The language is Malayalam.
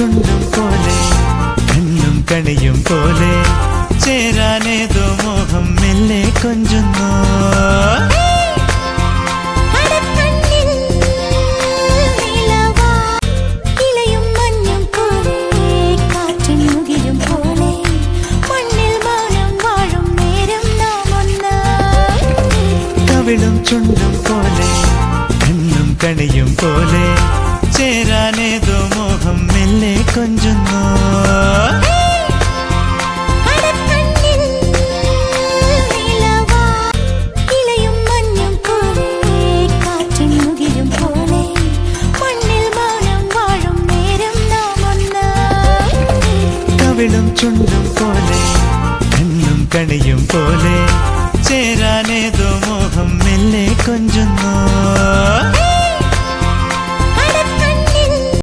ചുണ്ടും പോലെ കണ്ണും കണിയും പോലെ ചേരാനേതോ മോഹം മെല്ലെ കൊഞ്ചുന്നു. കവിളും ചുണ്ടും പോലെ കണ്ണും കണിയും പോലെ ചേരാനേതോ മോഹം മെല്ലെ കൊഞ്ചുന്നു. കവിളും ചുണ്ടും പോലെ കണ്ണും കണിയും പോലെ ചേരാനേതോ മോഹം മെല്ലെ